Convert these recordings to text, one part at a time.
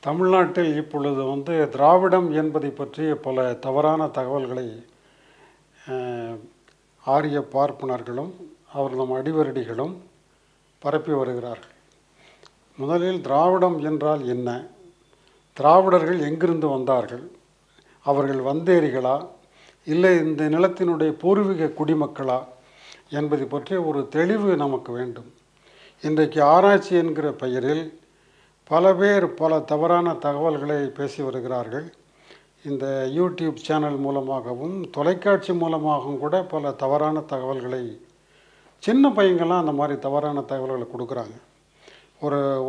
தமிழ்நாட்டில் இப்பொழுது திராவிடம் என்பதை பற்றிய பல தவறான தகவல்களை ஆரிய பார்ப்பனர்களும் அவர்தம் அடிவருடிகளும் பரப்பி வருகிறார்கள். முதலில் திராவிடம் என்றால் என்ன, திராவிடர்கள் எங்கிருந்து வந்தார்கள், அவர்கள் வந்தேரிகளா இல்லை இந்த நிலத்தினுடைய பூர்வீக குடிமக்களா என்பதை பற்றிய ஒரு தெளிவு நமக்கு வேண்டும். இன்றைக்கு ஆராய்ச்சி என்கிற பெயரில் பல பேர் பல தவறான தகவல்களை பேசி வருகிறார்கள். இந்த யூடியூப் சேனல் மூலமாகவும் தொலைக்காட்சி மூலமாகவும் கூட பல தவறான தகவல்களை சின்ன பையங்கள்லாம் அந்த மாதிரி தவறான தகவல்களை கொடுக்குறாங்க.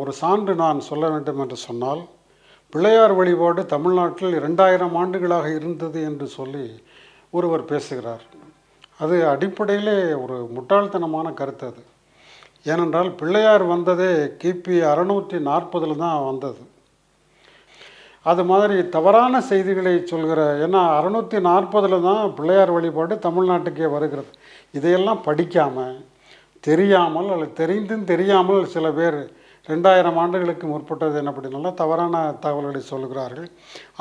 ஒரு சான்று நான் சொல்ல வேண்டும் என்று சொன்னால், பிள்ளையார் வழிபாடு தமிழ்நாட்டில் 2000 ஆண்டுகளாக இருந்தது என்று சொல்லி ஒருவர் பேசுகிறார். அது அடிப்படையிலே ஒரு முட்டாள்தனமான கருத்து. அது ஏனென்றால் பிள்ளையார் வந்ததே கிபி 640 தான் வந்தது. அது மாதிரி தவறான செய்திகளை சொல்கிற, ஏன்னா 640 தான் பிள்ளையார் வழிபாடு தமிழ்நாட்டுக்கே வருகிறது. இதையெல்லாம் படிக்காமல், தெரியாமல் அல்லது தெரிந்தும் தெரியாமல் சில பேர் 2000 ஆண்டுகளுக்கு முற்பட்டது என்ன அப்படின்னால தவறான தகவல்களை சொல்கிறார்கள்.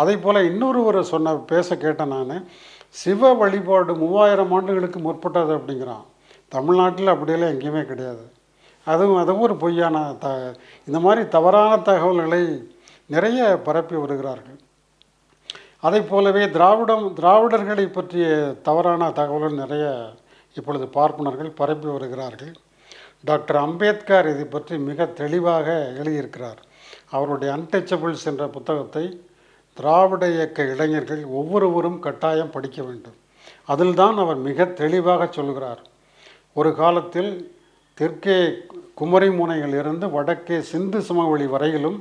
அதே போல் இன்னொருவர் பேச கேட்டேன் நான், சிவ வழிபாடு 3000 ஆண்டுகளுக்கு முற்பட்டது அப்படிங்கிறான். தமிழ்நாட்டில் அப்படியெல்லாம் எங்கேயுமே கிடையாது. அதுவும் ஒரு பொய்யான இந்த மாதிரி தவறான தகவல்களை நிறைய பரப்பி வருகிறார்கள். அதை போலவே திராவிடர்களை பற்றிய தவறான தகவல்கள் நிறைய இப்பொழுது பார்ப்பனர்கள் பரப்பி வருகிறார்கள். டாக்டர் அம்பேத்கர் இதை பற்றி மிக தெளிவாக எழுதியிருக்கிறார். அவருடைய அன்டச்சபிள்ஸ் என்ற புத்தகத்தை திராவிட இயக்க இளைஞர்கள் ஒவ்வொருவரும் கட்டாயம் படிக்க வேண்டும். அதில் தான் அவர் மிக தெளிவாக சொல்கிறார். ஒரு காலத்தில் தெற்கே குமரி முனையிலிருந்து வடக்கே சிந்து சமவெளி வரையிலும்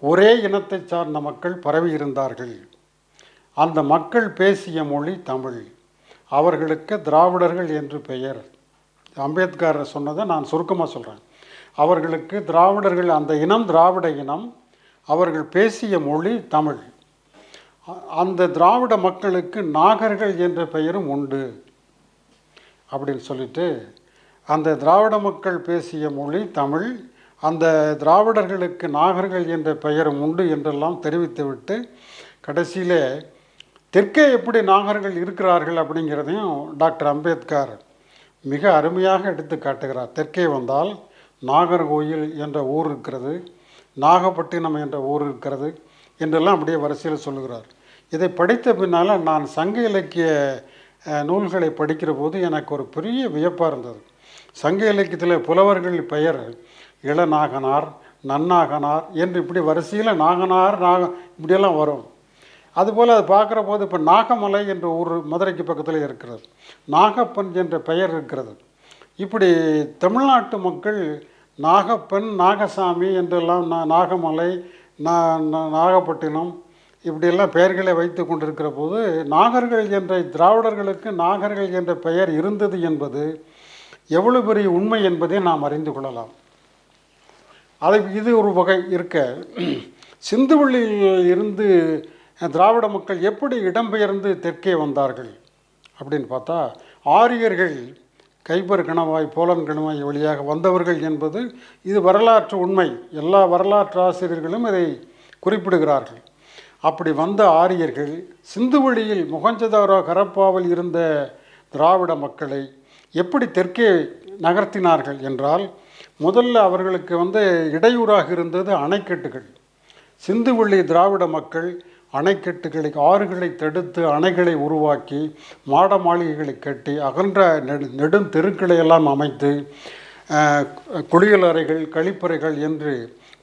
ஒரே இனத்தை சார்ந்த மக்கள் பரவி இருந்தார்கள். அந்த மக்கள் பேசிய மொழி தமிழ். அவர்களுக்கு திராவிடர்கள் என்று பெயர். அம்பேத்கர் சொன்னதை நான் சுருக்கமாக சொல்கிறேன். அவர்களுக்கு திராவிடர்கள், அந்த இனம் திராவிட இனம், அவர்கள் பேசிய மொழி தமிழ். அந்த திராவிட மக்களுக்கு நாகர்கள் என்ற பெயரும் உண்டு அப்படின்னு சொல்லிட்டு, அந்த திராவிட மக்கள் பேசிய மொழி தமிழ், அந்த திராவிடர்களுக்கு நாகர்கள் என்ற பெயரும் உண்டு என்றெல்லாம் தெரிவித்துவிட்டு கடைசியிலே தெற்கே எப்படி நாகர்கள் இருக்கிறார்கள் அப்படிங்கிறதையும் டாக்டர் அம்பேத்கர் மிக அருமையாக எடுத்து காட்டுகிறார். தெற்கே வந்தால் நாகர்கோயில் என்ற ஊர் இருக்கிறது, நாகப்பட்டினம் என்ற ஊர் இருக்கிறது என்றெல்லாம் அப்படியே வரிசையில் சொல்லுகிறார். இதை படித்த பின்னால் நான் சங்க இலக்கிய நூல்களை படிக்கிற போது எனக்கு ஒரு பெரிய வியப்பாக இருந்தது. சங்க இலக்கியத்தில் புலவர்கள் பெயர் இளநாகனார், நன்னாகனார் என்று இப்படி வரிசையில் நாகனார் இப்படியெல்லாம் வரும். அதுபோல் அதை பார்க்குற போது இப்போ நாகமலை என்ற ஊர் மதுரைக்கு பக்கத்தில் இருக்கிறது, நாகப்பன் என்ற பெயர் இருக்கிறது. இப்படி தமிழ்நாட்டு மக்கள் நாகப்பன், நாகசாமி என்றெல்லாம் நாகமலை, நாகப்பட்டினம் இப்படியெல்லாம் பெயர்களை வைத்து கொண்டிருக்கிற போது நாகர்கள் என்ற திராவிடர்களுக்கு நாகர்கள் என்ற பெயர் இருந்தது என்பது எவ்வளவு பெரிய உண்மை என்பதை நாம் அறிந்து கொள்ளலாம். இது ஒரு வகை இருக்க, சிந்துவெளியில் இருந்து திராவிட மக்கள் எப்படி இடம்பெயர்ந்து தெற்கே வந்தார்கள் அப்படின்னு பார்த்தா, ஆரியர்கள் கைபர் கணவாய், போலன் கணவாய் வழியாக வந்தவர்கள் என்பது இது வரலாற்று உண்மை. எல்லா வரலாற்று ஆசிரியர்களும் இதை குறிப்பிடுகிறார்கள். அப்படி வந்த ஆரியர்கள் சிந்துவெளியில் மொஹஞ்சதாரோ ஹரப்பாவில் இருந்த திராவிட மக்களை எப்படி தெற்கே நகர்த்தினார்கள் என்றால், முதல்ல அவர்களுக்கு இடையூறாக இருந்தது அணைக்கட்டுகள். சிந்துவெளி திராவிட மக்கள் அணைக்கட்டுகளை, ஆறுகளை தடுத்து அணைகளை உருவாக்கி மாட மாளிகைகளை கட்டி அகன்ற நெடும் தெருக்களை எல்லாம் அமைத்து குளியலறைகள், கழிப்பறைகள் என்று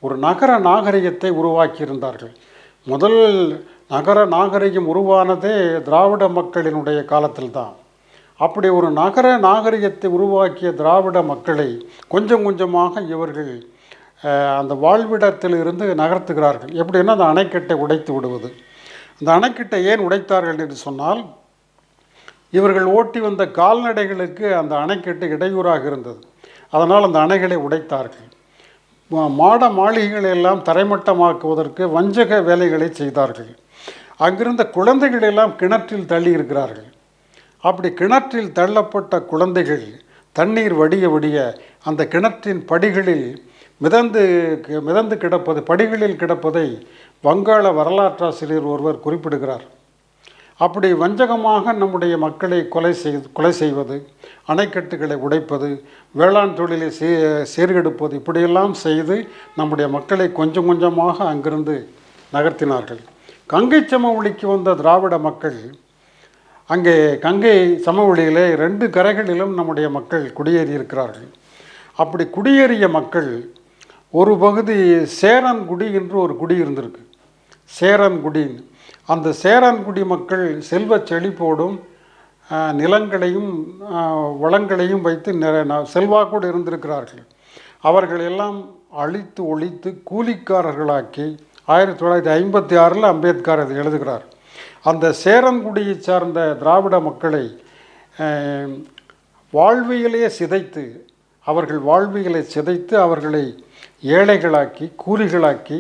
ஒரு நகர நாகரிகத்தை உருவாக்கியிருந்தார்கள். முதல் நகர நாகரிகம் உருவானதே திராவிட மக்களினுடைய காலத்தில்தான். அப்படி ஒரு நகர நாகரிகத்தை உருவாக்கிய திராவிட மக்களை கொஞ்சம் கொஞ்சமாக இவர்கள் அந்த வாழ்விடத்தில் இருந்து நகர்த்துகிறார்கள். எப்படின்னா அந்த அணைக்கட்டை உடைத்து விடுவது. அந்த அணைக்கட்டை ஏன் உடைத்தார்கள் என்று சொன்னால், இவர்கள் ஓட்டி வந்த கால்நடைகளுக்கு அந்த அணைக்கட்டு இடையூறாக இருந்தது. அதனால் அந்த அணைகளை உடைத்தார்கள். மாட மாளிகைகளை எல்லாம் தரைமட்டமாக்குவதற்கு வஞ்சக வேலைகளை செய்தார்கள். அங்கிருந்த குழந்தைகளெல்லாம் கிணற்றில் தள்ளி இருக்கிறார்கள். அப்படி கிணற்றில் தள்ளப்பட்ட குழந்தைகள் தண்ணீர் வடிய வடிய அந்த கிணற்றின் படிகளில் மிதந்து மிதந்து கிடப்பது, படிகளில் கிடப்பதை வங்காள வரலாற்றாசிரியர் ஒருவர் குறிப்பிடுகிறார். அப்படி வஞ்சகமாக நம்முடைய மக்களை கொலை செய்வது, அணைக்கட்டுகளை உடைப்பது, வேளாண் தொழிலை சீர்கெடுப்பது, இப்படியெல்லாம் செய்து நம்முடைய மக்களை கொஞ்சம் கொஞ்சமாக அங்கிருந்து நகர்த்தினார்கள். கங்கை சமவெளிக்கு வந்த திராவிட மக்கள், அங்கே கங்கை சமவெளியிலே 2 கரைகளிலும் நம்முடைய மக்கள் குடியேறியிருக்கிறார்கள். அப்படி குடியேறிய மக்கள் ஒரு பகுதி சேரன்குடி என்று ஒரு குடி இருந்திருக்கு. சேரன்குடின்னு அந்த சேரன்குடி மக்கள் செல்வ செழிப்போடும் நிலங்களையும் வளங்களையும் வைத்து செல்வாக்கோடு இருந்திருக்கிறார்கள். அவர்கள் எல்லாம் அழித்து ஒழித்து கூலிக்காரர்களாக்கி 1956 அம்பேத்கர் அதை எழுதுகிறார். அந்த சேரன்குடியை சார்ந்த திராவிட மக்களை வாழ்வியலையே சிதைத்து, அவர்களை ஏழைகளாக்கி கூலிகளாக்கி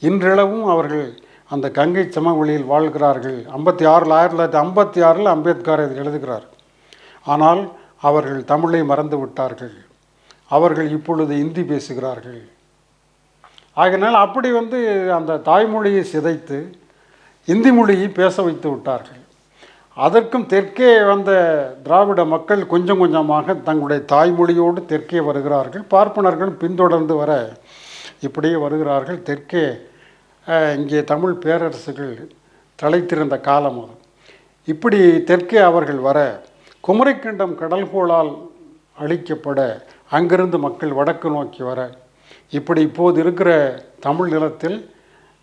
இன்றளவும் அவர்கள் அந்த கங்கை சமவெளியில் வாழ்கிறார்கள். 1956 அம்பேத்கர் அதை எழுதுகிறார். ஆனால் அவர்கள் தமிழை மறந்து விட்டார்கள். அவர்கள் இப்பொழுது இந்தி பேசுகிறார்கள். ஆகையினால் அப்படி அந்த தாய்மொழியை சிதைத்து இந்தி மொழியை பேச வைத்து விட்டார்கள். அதற்கும் தெற்கே வந்த திராவிட மக்கள் கொஞ்சம் கொஞ்சமாக தங்களுடைய தாய்மொழியோடு தெற்கே வருகிறார்கள். பார்ப்பனர்கள் பின்தொடர்ந்து வர இப்படியே வருகிறார்கள். தெற்கே இங்கே தமிழ் பேரரசுகள் தலைத்திருந்த காலம் அது. இப்படி தெற்கே அவர்கள் வர குமரிக்கண்டம் கடல்கோளால் அழிக்கப்பட அங்கிருந்து மக்கள் வடக்கு நோக்கி வர, இப்படி இப்போது இருக்கிற தமிழ் நிலத்தில்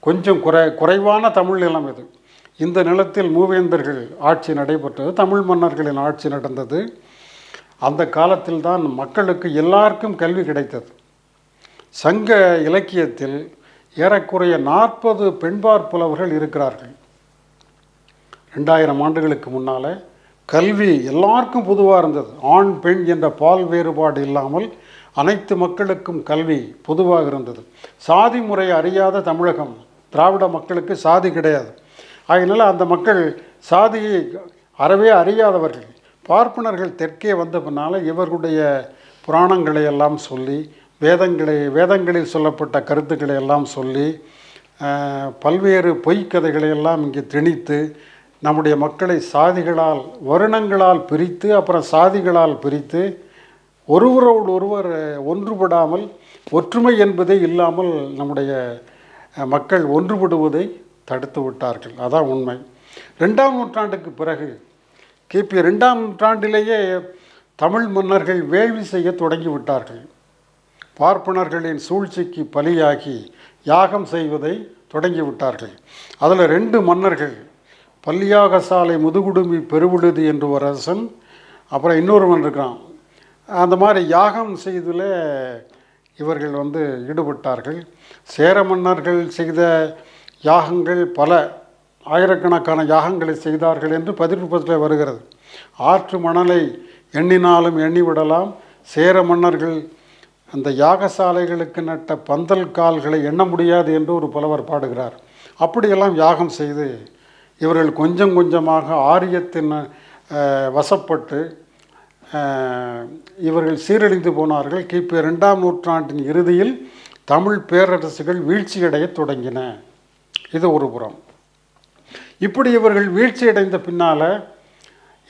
கொஞ்சம் குறைவான தமிழ் நிலம் இது. இந்த நிலத்தில் மூவேந்தர்கள் ஆட்சி நடைபெற்றது, தமிழ் மன்னர்களின் ஆட்சி நடந்தது. அந்த காலத்தில் தான் மக்களுக்கு எல்லாருக்கும் கல்வி கிடைத்தது. சங்க இலக்கியத்தில் ஏறக்குறைய 40 பெண்பார் புலவர்கள் இருக்கிறார்கள். 2000 ஆண்டுகளுக்கு முன்னால் கல்வி எல்லாருக்கும் பொதுவாக இருந்தது. ஆண் பெண் என்ற பால் வேறுபாடு இல்லாமல் அனைத்து மக்களுக்கும் கல்வி பொதுவாக இருந்தது. சாதி முறை அறியாத தமிழகம். திராவிட மக்களுக்கு சாதி கிடையாது. அதனால் அந்த மக்கள் சாதியை அறவே அறியாதவர்கள். பார்ப்பனர்கள் தெற்கே வந்த பின்னால் இவர்களுடைய புராணங்களை எல்லாம் சொல்லி, வேதங்களில் சொல்லப்பட்ட கருத்துக்களை எல்லாம் சொல்லி, பல்வேறு பொய்க்கதைகளை எல்லாம் இங்கே திணித்து நம்முடைய மக்களை சாதிகளால் வருணங்களால் பிரித்து, அப்புறம் சாதிகளால் பிரித்து, ஒருவரோடு ஒருவர் ஒன்றுபடாமல் ஒற்றுமை என்பதே இல்லாமல் நம்முடைய மக்கள் ஒன்றுபடுவதை தடுத்து விட்டார்கள். அதான் உண்மை. 2ஆம் நூற்றாண்டுக்கு பிறகு கிபி 2ஆம் நூற்றாண்டிலேயே தமிழ் மன்னர்கள் வேள்வி செய்ய தொடங்கிவிட்டார்கள். பார்ப்பனர்களின் சூழ்ச்சிக்கு பலியாகி யாகம் செய்வதை தொடங்கிவிட்டார்கள். அதில் 2 மன்னர்கள், பல்லியாக சாலை முதுகுடுமி பெருவிழுது என்று ஒரு அரசன், அப்புறம் இன்னொருவன் இருக்கான். அந்த மாதிரி யாகம் செய்ததில் இவர்கள் ஈடுபட்டார்கள். சேர மன்னர்கள் செய்த யாகங்கள் பல ஆயிரக்கணக்கான யாகங்களை செய்தார்கள் என்று பதிற்றுப்பத்தில் வருகிறது. ஆற்று மணலை எண்ணினாலும் எண்ணிவிடலாம், சேர மன்னர்கள் அந்த யாகசாலைகளுக்கு நட்ட பந்தல் கால்களை எண்ண முடியாது என்று ஒரு புலவர் பாடுகிறார். அப்படியெல்லாம் யாகம் செய்து இவர்கள் கொஞ்சம் கொஞ்சமாக ஆரியத்தின் வசப்பட்டு இவர்கள் சீரழிந்து போனார்கள். கிபி 2ஆம் நூற்றாண்டின் இறுதியில் தமிழ் பேரரசுகள் வீழ்ச்சியடைய தொடங்கின. இது ஒரு புறம். இப்படி இவர்கள் வீழ்ச்சியடைந்த பின்னால்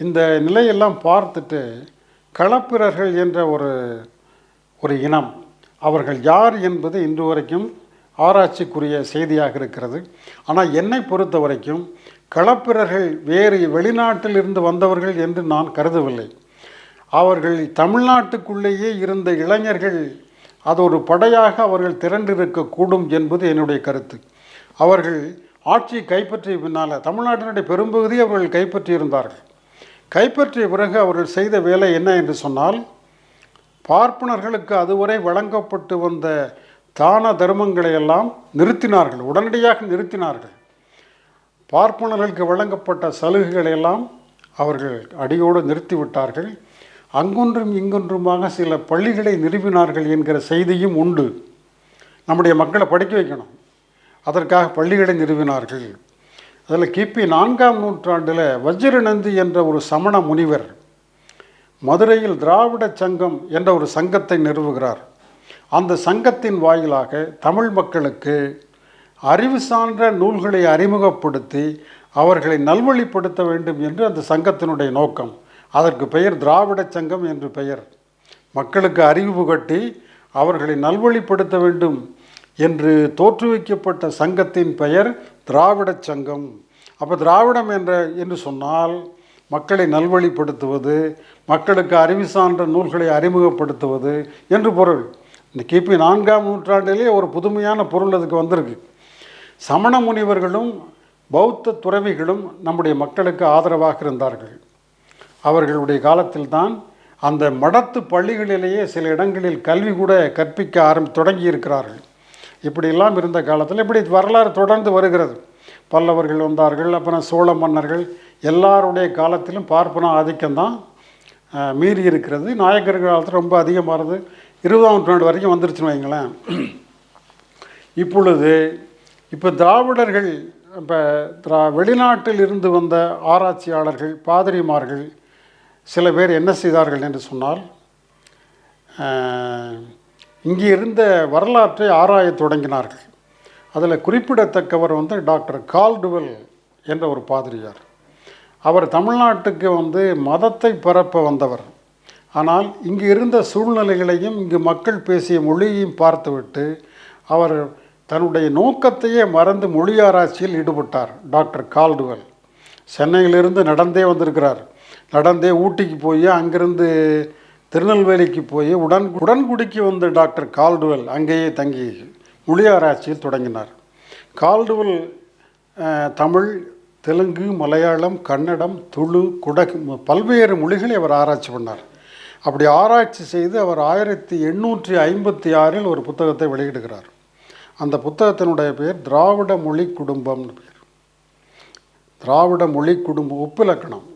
இந்த நிலையெல்லாம் பார்த்துட்டு களப்பிரர்கள் என்ற ஒரு இனம், அவர்கள் யார் என்பது இன்று வரைக்கும் ஆராய்ச்சிக்குரிய செய்தியாக இருக்கிறது. ஆனால் என்னை பொறுத்த வரைக்கும் களப்பிரர்கள் வேறு வெளிநாட்டில் இருந்து வந்தவர்கள் என்று நான் கருதவில்லை. அவர்கள் தமிழ்நாட்டுக்குள்ளேயே இருந்த இளைஞர்கள், அது ஒரு படையாக அவர்கள் திரண்டிருக்கக்கூடும் என்பது என்னுடைய கருத்து. அவர்கள் ஆட்சியை கைப்பற்றிய பின்னால் தமிழ்நாட்டினுடைய பெரும்பகுதியை அவர்கள் கைப்பற்றியிருந்தார்கள். கைப்பற்றிய பிறகு அவர்கள் செய்த வேலை என்ன என்று சொன்னால், பார்ப்பனர்களுக்கு அதுவரை வழங்கப்பட்டு வந்த தான தர்மங்களை எல்லாம் நிறுத்தினார்கள், உடனடியாக நிறுத்தினார்கள். பார்ப்பனர்களுக்கு வழங்கப்பட்ட சலுகைகளை எல்லாம் அவர்கள் அடியோடு நிறுத்திவிட்டார்கள். அங்கொன்றும் இங்கொன்றுமாக சில பள்ளிகளை நிறுவினார்கள் என்கிற செய்தியும் உண்டு. நம்முடைய மக்களை படிக்க வைக்கணும், அதற்காக பள்ளிகளை நிறுவினார்கள். அதில் கிபி 4ஆம் நூற்றாண்டில் வஜ்ரநந்தி என்ற ஒரு சமண முனிவர் மதுரையில் திராவிட சங்கம் என்ற ஒரு சங்கத்தை நிறுவுகிறார். அந்த சங்கத்தின் வாயிலாக தமிழ் மக்களுக்கு அறிவு சான்ற நூல்களை அறிமுகப்படுத்தி அவர்களை நல்வழிப்படுத்த வேண்டும் என்று அந்த சங்கத்தினுடைய நோக்கம். அதற்கு பெயர் திராவிட சங்கம் என்று பெயர். மக்களுக்கு அறிவு புகட்டி அவர்களை நல்வழிப்படுத்த வேண்டும் என்று தோற்றுவிக்கப்பட்ட சங்கத்தின் பெயர் திராவிட சங்கம். அப்போ திராவிடம் என்று சொன்னால் மக்களை நல்வழிப்படுத்துவது, மக்களுக்கு அறிவு சான்ற நூல்களை அறிமுகப்படுத்துவது என்று பொருள். இந்த கிபி 4ஆம் நூற்றாண்டிலே ஒரு புதுமையான பொருள் அதுக்கு வந்திருக்கு. சமண முனிவர்களும் பௌத்த துறவிகளும் நம்முடைய மக்களுக்கு ஆதரவாக இருந்தார்கள். அவர்களுடைய காலத்தில் தான் அந்த மடத்து பள்ளிகளிலேயே சில இடங்களில் கல்வி கூட கற்பிக்க தொடங்கி இருக்கிறார்கள். இப்படியெல்லாம் இருந்த காலத்தில் இப்படி வரலாறு தொடர்ந்து வருகிறது. பல்லவர்கள் வந்தார்கள், அப்புறம் சோழ மன்னர்கள், எல்லாருடைய காலத்திலும் பார்ப்பன ஆதிக்கம்தான் மீறி இருக்கிறது. நாயக்கர்கள் காலத்தில் ரொம்ப அதிகமானது 20ஆம் நூற்றாண்டு வரைக்கும் வந்துருச்சுன்னு வைங்களேன். இப்போ திராவிடர்கள், இப்போ வெளிநாட்டில் இருந்து வந்த ஆராய்ச்சியாளர்கள், பாதிரிமார்கள் சில பேர் என்ன செய்தார்கள் என்று சொன்னால், இங்கே இருந்த வரலாற்றை ஆராயத் தொடங்கினார்கள். அதில் குறிப்பிடத்தக்கவர் டாக்டர் கால்டுவெல் என்ற ஒரு பாதிரியார். அவர் தமிழ்நாட்டுக்கு மதத்தை பரப்ப வந்தவர். ஆனால் இங்கு இருந்த சூழ்நிலைகளையும் இங்கு மக்கள் பேசிய மொழியையும் பார்த்துவிட்டு அவர் தன்னுடைய நோக்கத்தையே மறந்து மொழி ஆராய்ச்சியில் ஈடுபட்டார். டாக்டர் கால்டுவெல் சென்னையிலிருந்து நடந்தே வந்திருக்கிறார். நடந்தே ஊட்டிக்கு போய் அங்கிருந்து திருநெல்வேலிக்கு போய் உடன்குடிக்கு வந்த டாக்டர் கால்டுவெல் அங்கேயே தங்கி மொழி ஆராய்ச்சியில் தொடங்கினார். கால்டுவெல் தமிழ், தெலுங்கு, மலையாளம், கன்னடம், துளு, குடகு பல்வேறு மொழிகளை அவர் ஆராய்ச்சி பண்ணார். அப்படி ஆராய்ச்சி செய்து அவர் 1856 ஒரு புத்தகத்தை வெளியிடுகிறார். அந்த புத்தகத்தினுடைய பேர் திராவிட மொழி குடும்பம்னு பேர். திராவிட மொழி குடும்பம் ஒப்பிலக்கணம்,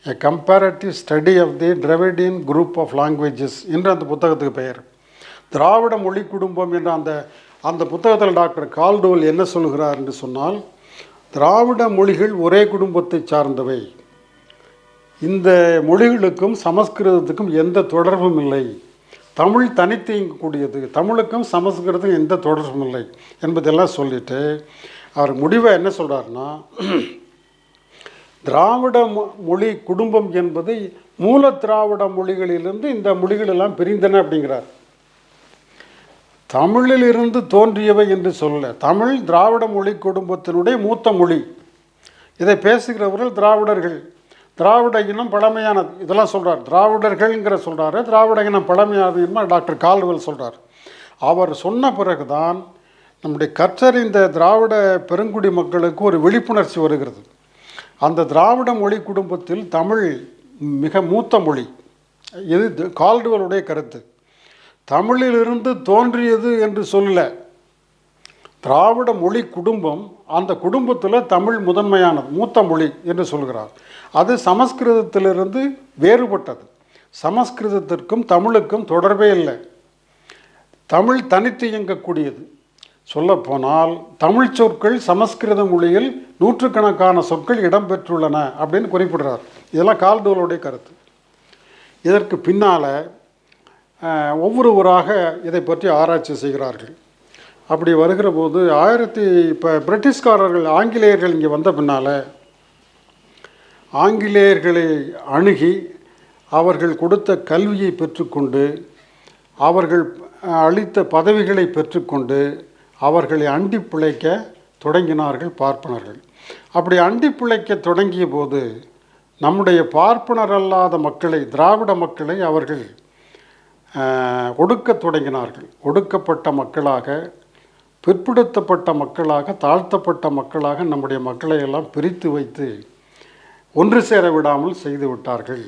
a comparative study of the Dravidian group of languages என்று அந்த புத்தகத்துக்கு பெயர். திராவிட மொழி குடும்பம் என்ற அந்த புத்தகத்தில் டாக்டர் கால்டுவெல் என்ன சொல்கிறார் என்று சொன்னால், திராவிட மொழிகள் ஒரே குடும்பத்தை சார்ந்தவை. இந்த மொழிகளுக்கும் சமஸ்கிருதத்துக்கும் எந்த தொடர்பும் இல்லை. தமிழ் தனித்து இயங்கக்கூடியது, தமிழுக்கும் சமஸ்கிருதத்துக்கும் எந்த தொடர்பும் இல்லை என்பதெல்லாம் சொல்லிட்டு அவர் முடிவை என்ன சொல்கிறாருன்னா, திராவிட மொழி குடும்பம் என்பது மூல திராவிட மொழிகளிலிருந்து இந்த மொழிகளெல்லாம் பிரிந்தன அப்படிங்கிறார். தமிழிலிருந்து தோன்றியவை என்று சொல்ல, தமிழ் திராவிட மொழி குடும்பத்தினுடைய மூத்த மொழி. இதை பேசுகிறவர்கள் திராவிடர்கள். திராவிட இனம் பழமையானது இதெல்லாம் சொல்கிறார். திராவிடர்கள்ங்கிற சொல்கிறாரு, திராவிட இனம் பழமையானதுன்னா டாக்டர் கால்டுவெல் சொல்கிறார். அவர் சொன்ன பிறகு தான் நம்முடைய கற்றறிந்த திராவிட பெருங்குடி மக்களுக்கு ஒரு விழிப்புணர்ச்சி வருகிறது. அந்த திராவிட மொழி குடும்பத்தில் தமிழ் மிக மூத்த மொழி. இது கால்டுவெலுடைய கருத்து. தமிழிலிருந்து தோன்றியது என்று சொல்லல, திராவிட மொழி குடும்பம், அந்த குடும்பத்தில் தமிழ் முதன்மையானது, மூத்த மொழி என்று சொல்கிறார். அது சமஸ்கிருதத்திலிருந்து வேறுபட்டது. சமஸ்கிருதத்திற்கும் தமிழுக்கும் தொடர்பே இல்லை. தமிழ் தனித்து இயங்கக்கூடியது. சொல்லப்போனால் தமிழ் சொற்கள் சமஸ்கிருத மொழியில் நூற்றுக்கணக்கான சொற்கள் இடம்பெற்றுள்ளன அப்படின்னு குறிப்பிடுறார். இதெல்லாம் கால்டுவெலுடைய கருத்து. இதற்கு பின்னால் ஒவ்வொருவராக இதை பற்றி ஆராய்ச்சி செய்கிறார்கள். அப்படி வருகிற போது இப்போ பிரிட்டிஷ்காரர்கள், ஆங்கிலேயர்கள் இங்கே வந்த பின்னால் ஆங்கிலேயர்களை அணுகி அவர்கள் கொடுத்த கல்வியை பெற்றுக்கொண்டு, அவர்கள் அளித்த பதவிகளை பெற்றுக்கொண்டு அவர்களை அண்டி பிழைக்க தொடங்கினார்கள் பார்ப்பனர்கள். அப்படி அண்டி பிழைக்க தொடங்கிய போது நம்முடைய பார்ப்பனர் அல்லாத மக்களை, திராவிட மக்களை அவர்கள் ஒடுக்க தொடங்கினார்கள். ஒடுக்கப்பட்ட மக்களாக, பிற்படுத்தப்பட்ட மக்களாக, தாழ்த்தப்பட்ட மக்களாக நம்முடைய மக்களை எல்லாம் பிரித்து வைத்து ஒன்று சேர விடாமல் செய்து விட்டார்கள்.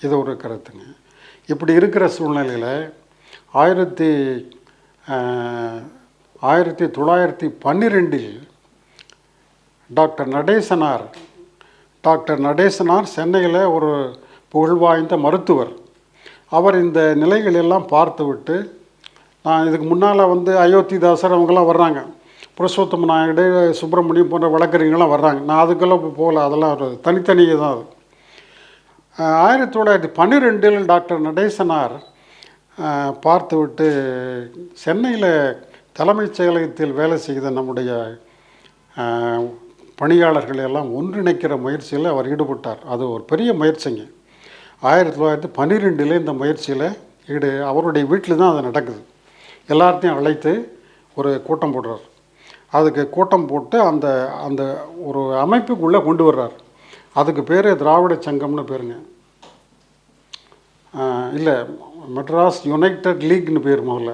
இது ஒரு கருத்துங்க. இப்படி இருக்கிற சூழ்நிலையில் 1912 டாக்டர் நடேசனார் சென்னையில் ஒரு புகழ்வாய்ந்த மருத்துவர். அவர் இந்த நிலைகள் எல்லாம் பார்த்துவிட்டு, நான் இதுக்கு முன்னால் அயோத்திதாசர் அவங்கெல்லாம் வர்றாங்க, புருஷோத்தம நாயுடு, சுப்பிரமணியம் போன்ற வழக்கறிஞர்கள்லாம் வர்றாங்க. நான் அதுக்கெல்லாம் போகல, அதெல்லாம் ஒரு தனித்தனியே தான். அது 1912 டாக்டர் நடேசனார் பார்த்துவிட்டு சென்னையில் தலைமைச் செயலகத்தில் வேலை செய்த நம்முடைய பணியாளர்கள் எல்லாம் ஒன்றிணைக்கிற முயற்சியில் அவர் ஈடுபட்டார். அது ஒரு பெரிய முயற்சிங்க. 1912 இந்த முயற்சியில் அவருடைய வீட்டில் தான் அது நடக்குது. எல்லாத்தையும் அழைத்து ஒரு கூட்டம் போடுறார். அதுக்கு கூட்டம் போட்டு அந்த அந்த ஒரு அமைப்புக்குள்ளே கொண்டு வர்றார். அதுக்கு பேர் திராவிட சங்கம்னு பேருங்க. இல்லை, மெட்ராஸ் யுனைடெட் லீக்னு பேர். முதல்ல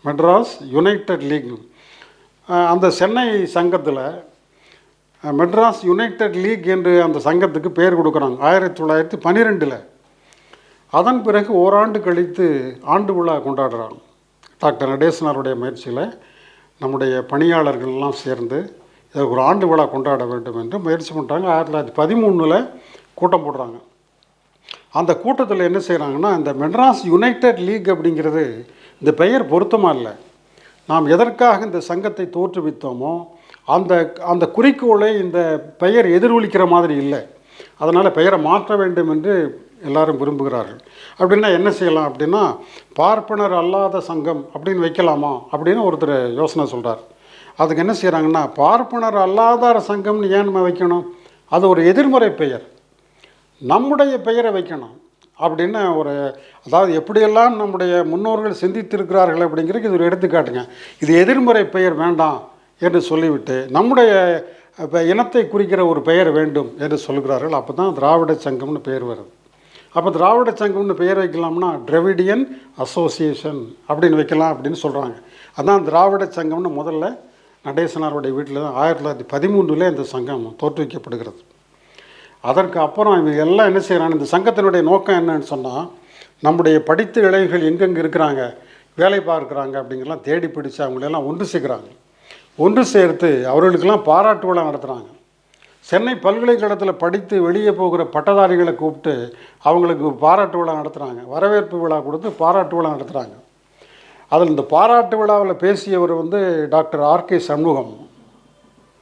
மெட்ராஸ் யுனைடெட் லீக். அந்த சென்னை சங்கத்தில் மெட்ராஸ் யுனைடெட் லீக் என்று அந்த சங்கத்துக்கு பேர் கொடுக்குறாங்க 1912. அதன் பிறகு ஓராண்டு கழித்து ஆண்டு விழா கொண்டாடுறாங்க. டாக்டர் நடேசனாருடைய முயற்சியில் நம்முடைய பணியாளர்கள்லாம் சேர்ந்து இதை ஒரு ஆண்டு விழா கொண்டாட வேண்டும் என்று முயற்சி பண்ணுறாங்க. 1913 கூட்டம் போடுறாங்க. அந்த கூட்டத்தில் என்ன செய்கிறாங்கன்னா, இந்த மெட்ராஸ் யுனைடெட் லீக் அப்படிங்கிறது இந்த பெயர் பொருத்தமாக இல்லை. நாம் எதற்காக இந்த சங்கத்தை தோற்றுவித்தோமோ அந்த அந்த குறிக்கோளை இந்த பெயர் எதிரொலிக்கிற மாதிரி இல்லை. அதனால் பெயரை மாற்ற வேண்டும் என்று எல்லாரும் விரும்புகிறார்கள். அப்படின்னா என்ன செய்யலாம் அப்படின்னா, பார்ப்பனர் அல்லாத சங்கம் அப்படின்னு வைக்கலாமா அப்படின்னு ஒருத்தர் யோசனை சொல்கிறார். அதுக்கு என்ன செய்கிறாங்கன்னா, பார்ப்பனர் அல்லாத சங்கம்னு ஏன் நம்ம வைக்கணும்? அது ஒரு எதிர்மறை பெயர், நம்முடைய பெயரை வைக்கணும் அப்படின்னு அதாவது எப்படியெல்லாம் நம்முடைய முன்னோர்கள் சிந்தித்திருக்கிறார்கள் அப்படிங்கிறதுக்கு இது ஒரு எடுத்துக்காட்டுங்க. இது எதிர்மறை பெயர் வேண்டாம் என்று சொல்லிவிட்டு நம்முடைய இனத்தை குறிக்கிற ஒரு பெயர் வேண்டும் என்று சொல்கிறார்கள். அப்போ தான் திராவிட சங்கம்னு பெயர் வருது. அப்போ திராவிட சங்கம்னு பெயர் வைக்கலாம்னா டிராவிடியன் அசோசியேஷன் அப்படின்னு வைக்கலாம் அப்படின்னு சொல்கிறாங்க. அதுதான் திராவிட சங்கம்னு முதல்ல நடேசனாருடைய வீட்டில் தான் 1913 இந்த சங்கம் தோற்றுவிக்கப்படுகிறது. அதற்கு அப்புறம் இவங்க எல்லாம் என்ன செய்கிறாங்க, இந்த சங்கத்தினுடைய நோக்கம் என்னன்னு சொன்னால், நம்முடைய படித்த இளைஞர்கள் எங்கெங்கே இருக்கிறாங்க, வேலை பார்க்குறாங்க அப்படிங்கிறலாம் தேடி பிடிச்சி அவங்களெல்லாம் ஒன்று சேர்க்குறாங்க. ஒன்று சேர்த்து அவர்களுக்கெல்லாம் பாராட்டு விழா நடத்துகிறாங்க. சென்னை பல்கலைக்கழகத்தில் படித்து வெளியே போகிற பட்டதாரிகளை கூப்பிட்டு அவங்களுக்கு பாராட்டு விழா நடத்துகிறாங்க. வரவேற்பு விழா கொடுத்து பாராட்டு விழா நடத்துகிறாங்க. அதில் இந்த பாராட்டு விழாவில் பேசியவர் டாக்டர் ஆர்கே சண்முகம்.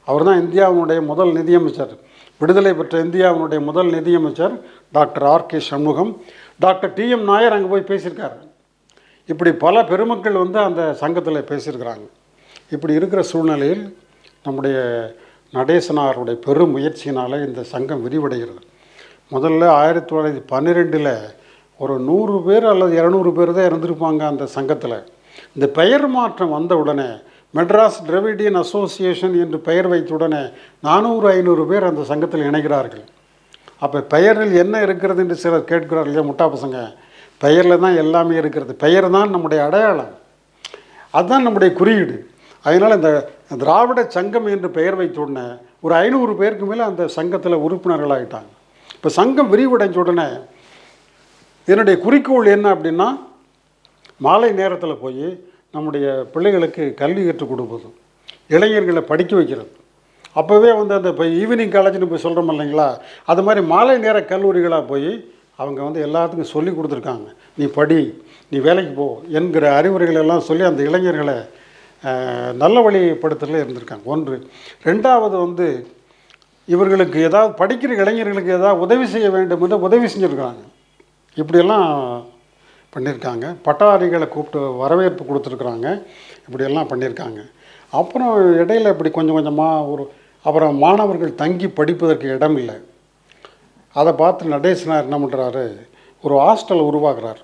அவர் தான் இந்தியாவினுடைய முதல் நிதியமைச்சர். விடுதலை பெற்ற இந்தியாவினுடைய முதல் நிதியமைச்சர் doctor RK Shanmugam. Doctor TM Nair அங்கே போய் பேசியிருக்காரு. இப்படி பல பெருமக்கள் அந்த சங்கத்தில் பேசியிருக்கிறாங்க. இப்படி இருக்கிற சூழ்நிலையில் நம்முடைய நடேசனாருடைய பெரும் முயற்சியினால் இந்த சங்கம் விரிவடைகிறது. முதல்ல 1912 ஒரு 100 பேர் அல்லது 200 பேர் தான் இருந்திருப்பாங்க அந்த சங்கத்தில். இந்த பெயர் மாற்றம் வந்த உடனே மெட்ராஸ் டிராவிடியன் அசோசியேஷன் என்று பெயர் வைத்த உடனே 400-500 பேர் அந்த சங்கத்தில் இணைகிறார்கள். அப்போ பெயரில் என்ன இருக்கிறது என்று சிலர் கேட்கிறார்கள். இல்லையா முட்டா பசங்க, பெயரில் தான் எல்லாமே இருக்கிறது. பெயர் தான் நம்முடைய அடையாளம், அதுதான் நம்முடைய குறியீடு. அதனால் இந்த திராவிட சங்கம் என்று பெயர் வைத்த உடனே ஒரு 500 பேருக்கு மேலே அந்த சங்கத்தில் உறுப்பினர்களாகிட்டாங்க. இப்போ சங்கம் விரிவடைஞ்ச உடனே இதனுடைய குறிக்கோள் என்ன அப்படின்னா, மாலை நேரத்தில் போய் நம்முடைய பிள்ளைகளுக்கு கல்வி கற்றுக் கொடுப்பது, இளைஞர்களை படிக்க வைக்கிறது. அப்போவே அந்த இப்போ ஈவினிங் காலேஜ்னு போய் சொல்கிறோம் இல்லைங்களா, அது மாதிரி மாலை நேர கல்லூரிகளாக போய் அவங்க எல்லாத்துக்கும் சொல்லி கொடுத்துருக்காங்க. நீ படி, நீ வேலைக்கு போ என்கிற அறிவுரைகள் எல்லாம் சொல்லி அந்த இளைஞர்களை நல்ல வழிப்படுத்தல இருந்திருக்காங்க. ஒன்று. ரெண்டாவது இவர்களுக்கு ஏதாவது படிக்கிற இளைஞர்களுக்கு ஏதாவது உதவி செய்ய வேண்டும் என்று உதவி செஞ்சுருக்காங்க. இப்படியெல்லாம் பண்ணியிருக்காங்க. பட்டதாரிகளை கூப்பிட்டு வரவேற்பு கொடுத்துருக்குறாங்க. இப்படியெல்லாம் பண்ணியிருக்காங்க. அப்புறம் இடையில் இப்படி கொஞ்சம் கொஞ்சமாக அப்புறம் மாணவர்கள் தங்கி படிப்பதற்கு இடம் இல்லை. அதை பார்த்து நடேசனார் என்ன பண்ணுறாரு, ஒரு ஹாஸ்டல் உருவாக்குறார்.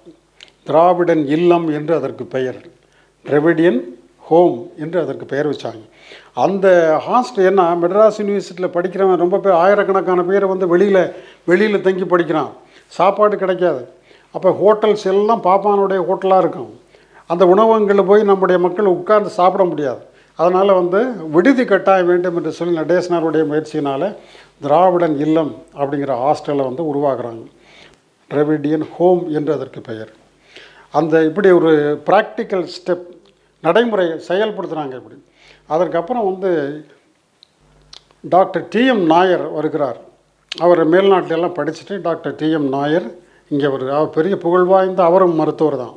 திராவிடன் இல்லம் என்று அதற்கு பெயர், டிராவிடியன் ஹோம் என்று அதற்கு பெயர் வச்சாங்க. அந்த ஹாஸ்டல் என்ன, மெட்ராஸ் யூனிவர்சிட்டியில் படிக்கிறவன் ரொம்ப பேர், ஆயிரக்கணக்கான பேர் வெளியில் தங்கி படிக்கிறான். சாப்பாடு கிடைக்காது. அப்போ ஹோட்டல்ஸ் எல்லாம் பாப்பானுடைய ஹோட்டலாக இருக்கும். அந்த உணவகங்களில் போய் நம்முடைய மக்கள் உட்கார்ந்து சாப்பிட முடியாது. அதனால் விடுதி கட்டாய வேண்டும் என்று சொல்லி நடேசனாருடைய முயற்சியினால் திராவிடன் இல்லம் அப்படிங்கிற ஹாஸ்டலை உருவாக்குறாங்க. டிராவிடியன் ஹோம் என்று அதற்கு பெயர். இப்படி ஒரு ப்ராக்டிக்கல் ஸ்டெப் நடைமுறை செயல்படுத்துகிறாங்க. இப்படி அதற்கப்புறம் டாக்டர் டிஎம் நாயர் வருகிறார். அவர் மேல்நாட்டிலெல்லாம் படிச்சுட்டு டாக்டர் டிஎம் நாயர் இங்கே அவர் பெரிய புகழ்வாய்ந்த, அவரும் மருத்துவர் தான்.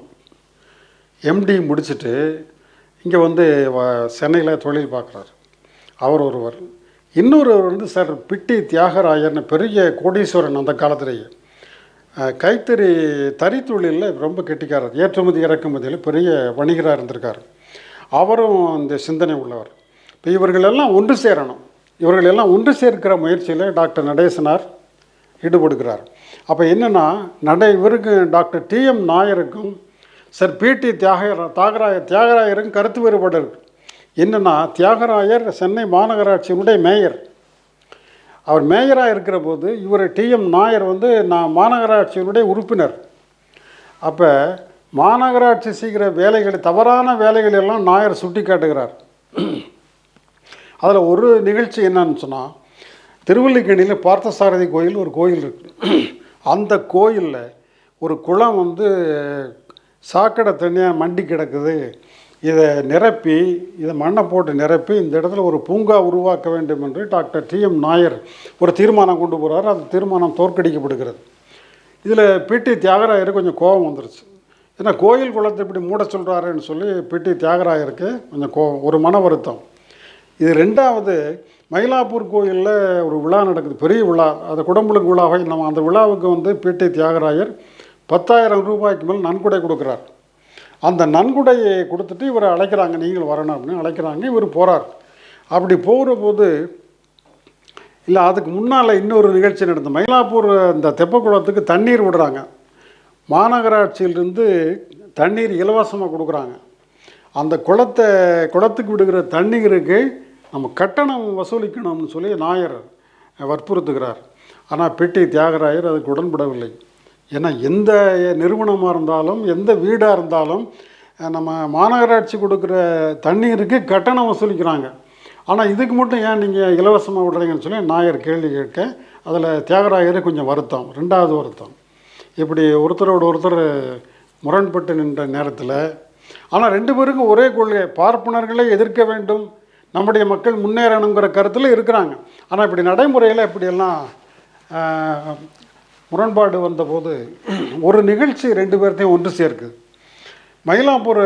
எம்டி முடிச்சுட்டு இங்கே சென்னையில் தொழில் பார்க்குறாரு. அவர் ஒருவர். இன்னொருவர் சார் பிட்டி தியாகராயர்னு பெரிய கோடீஸ்வரன் அந்த காலத்திலேயே. கைத்தறி தறித்தொழிலில் ரொம்ப கெட்டிக்காரர், ஏற்றுமதி இறக்குமதியில் பெரிய வணிகராக இருந்திருக்கார். அவரும் இந்த சிந்தனை உள்ளவர். இப்போ இவர்களெல்லாம் ஒன்று சேரணும், இவர்களெல்லாம் ஒன்று சேர்க்கிற முயற்சியில் டாக்டர் நடேசனார் ஈடுபடுகிறார். அப்போ என்னென்னா, இவருக்கு டாக்டர் டிஎம் நாயருக்கும் சார் பிடி தியாகராயருக்கும் கருத்து வேறுபாடு இருக்குது. என்னென்னா, தியாகராயர் சென்னை மாநகராட்சியினுடைய மேயர். அவர் மேயராக இருக்கிற போது இவர் டிஎம் நாயர் நான் மாநகராட்சியினுடைய உறுப்பினர். அப்போ மாநகராட்சி செய்கிற வேலைகள், தவறான வேலைகள் எல்லாம் நாயர் சுட்டி காட்டுகிறார். அதில் ஒரு நிகழ்ச்சி என்னன்னு சொன்னால், திருவல்லிக்கேணியில் பார்த்தசாரதி கோயில் ஒரு கோயில் இருக்குது. அந்த கோயிலில் ஒரு குளம் சாக்கடை தண்ணியாக மண்டி கிடக்குது, இதை நிரப்பி, இதை மண்ணை போட்டு நிரப்பி இந்த இடத்துல ஒரு பூங்கா உருவாக்க வேண்டும் என்று டாக்டர் டிஎம் நாயர் ஒரு தீர்மானம் கொண்டு போகிறார். அந்த தீர்மானம் தோற்கடிக்கப்படுகிறது. இதில் பிடி தியாகராயருக்கு கொஞ்சம் கோபம் வந்துருச்சு. ஏன்னா கோயில் குளத்தை இப்படி மூட சொல்கிறாருன்னு சொல்லி பிடி தியாகராயருக்கு கொஞ்சம் கோபம், ஒரு மன வருத்தம். இது ரெண்டாவது, மயிலாப்பூர் கோயிலில் ஒரு விழா நடக்குது, பெரிய விழா, அது குடமுழுக்கு விழாவை. நம்ம அந்த விழாவுக்கு பிடி தியாகராயர் 10,000 ரூபாய்க்கு மேல் நன்கொடை கொடுக்குறார். அந்த நன்கொடையை கொடுத்துட்டு இவரை அழைக்கிறாங்க, நீங்கள் வரணும் அப்படின்னு அழைக்கிறாங்க. இவர் போகிறார். அப்படி போகிற போது இல்லை, அதுக்கு முன்னால் இன்னொரு நிகழ்ச்சி நடந்தது. மயிலாப்பூர் இந்த தெப்பக்குளத்துக்கு தண்ணீர் விடுறாங்க. மாநகராட்சியிலிருந்து தண்ணீர் இலவசமாக கொடுக்குறாங்க. அந்த குளத்துக்கு விடுகிற தண்ணீருக்கு நம்ம கட்டணம் வசூலிக்கணும்னு சொல்லி நாயர் வற்புறுத்துகிறார். ஆனால் பிடி தியாகராயர் அதுக்கு உடன்படவில்லை. ஏன்னா எந்த நிறுவனமாக இருந்தாலும், எந்த வீடாக இருந்தாலும், நம்ம மாநகராட்சி கொடுக்குற தண்ணீருக்கு கட்டணம் வசூலிக்கிறாங்க. ஆனால் இதுக்கு மட்டும் ஏன் நீங்கள் இலவசமாக விடுறீங்கன்னு சொல்லி நாயர் கேள்வி கேட்க, அதில் தியாகராயர் கொஞ்சம் வருத்தம். ரெண்டாவது வருத்தம், இப்படி ஒருத்தரோடு ஒருத்தர் முரண்பட்டு நின்ற நேரத்தில், ஆனால் ரெண்டு பேருக்கும் ஒரே கொள்கை, பார்ப்பனர்களை எதிர்க்க வேண்டும், நம்முடைய மக்கள் முன்னேறணுங்கிற கருத்தில் இருக்கிறாங்க. ஆனால் இப்படி நடைமுறையில் இப்படியெல்லாம் முரண்பாடு வந்தபோது ஒரு நிகழ்ச்சி ரெண்டு பேர்த்தையும் ஒன்று சேர்க்குது. மயிலாப்பூர்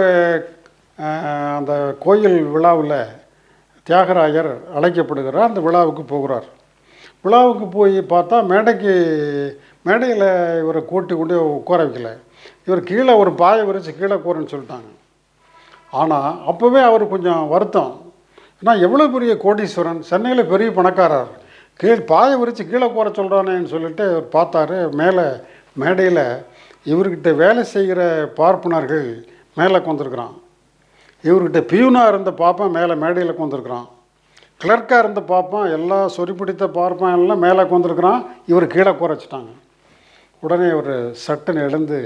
அந்த கோயில் விழாவில் தியாகராயர் அழைக்கப்படுகிறார். அந்த விழாவுக்கு போகிறார். விழாவுக்கு போய் பார்த்தா மேடையில் இவரை கூட்டி கொண்டு உட்கார வைக்கல. இவர் கீழே ஒரு பாயை விரித்து கீழே கூறன்னு சொல்லிட்டாங்க. ஆனால் அப்போவே அவர் கொஞ்சம் வருத்தம். ஏன்னா எவ்வளோ பெரிய கோடீஸ்வரன், சென்னையில் பெரிய பணக்காரர், பாயை விரித்து கீழே கூற சொல்கிறானேன்னு சொல்லிட்டு அவர் பார்த்தாரு. மேடையில் இவர்கிட்ட வேலை செய்கிற பார்ப்பனர்கள் மேலே உட்காந்துருக்குறான். இவர்கிட்ட பியூனாக இருந்த பாப்பான் மேடையில் உட்காந்துருக்குறான். கிளர்க்காக இருந்த பாப்பான், எல்லா சொறி பிடித்த பார்ப்பான் எல்லாம் மேலே உட்காந்துருக்குறான். இவர் கீழே குறைச்சிட்டாங்க. உடனே அவர் சட்டுன்னு எழுந்து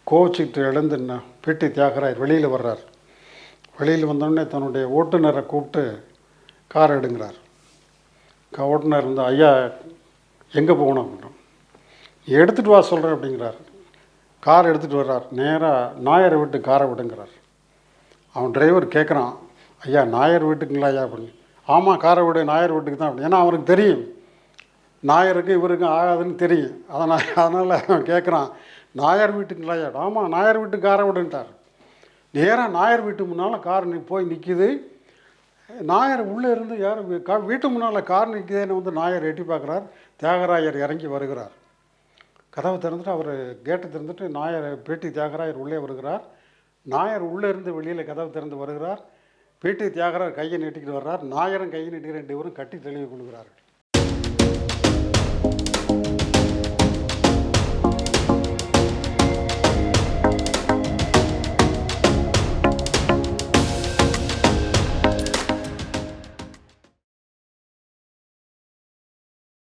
கோச்சிக்கிட்டு எழுந்து பிடி தியாகராயர் வெளியில் வர்றார். வெளியில் வந்தோடனே தன்னுடைய ஓட்டுநரை கூப்பிட்டு கார் எடுங்கிறார். ஓட்டுநர் இருந்தால், ஐயா எங்கே போகணும் அப்படின்னா, எடுத்துகிட்டு வா சொல்கிறேன் அப்படிங்கிறார். கார் எடுத்துகிட்டு வர்றார். நேராக நாயர் வீட்டு காரை விடுங்கிறார். அவன் டிரைவர் கேட்குறான், ஐயா நாயர் வீட்டுக்குங்களா ஐயா அப்படின்னு. ஆமாம், காரை விடு, நாயர் வீட்டுக்கு தான் அப்படின்னு. ஏன்னா அவனுக்கு தெரியும் நாயருக்கு இவருக்கும் ஆகாதுன்னு தெரியும். அதனால் அவன் கேட்குறான், நாயர் வீட்டுக்குங்களா ஐயா? ஆமாம், நாயர் வீட்டுக்கு காரை விடுன்ட்டார். நேராக நாயர் வீட்டு முன்னால் கார் போய் நிற்கிது. நாயர் உள்ளே இருந்து வீட்டு முன்னால் கார் நிற்கிதேன்னு நாயர் எட்டி பார்க்குறார். தியாகராயர் இறங்கி வருகிறார். கதவை திறந்துட்டு அவர் கேட்டை திறந்துட்டு பிடி தியாகராயர் உள்ளே வருகிறார். நாயர் உள்ளே இருந்து வெளியில் கதவை திறந்து வருகிறார். பிடி தியாகராயர் கையை நீட்டிக்கிட்டு வர்றார். நாயரும் கையை நீட்டி 2 பேரும் கட்டி தெளிவு கொள்கிறார்கள்.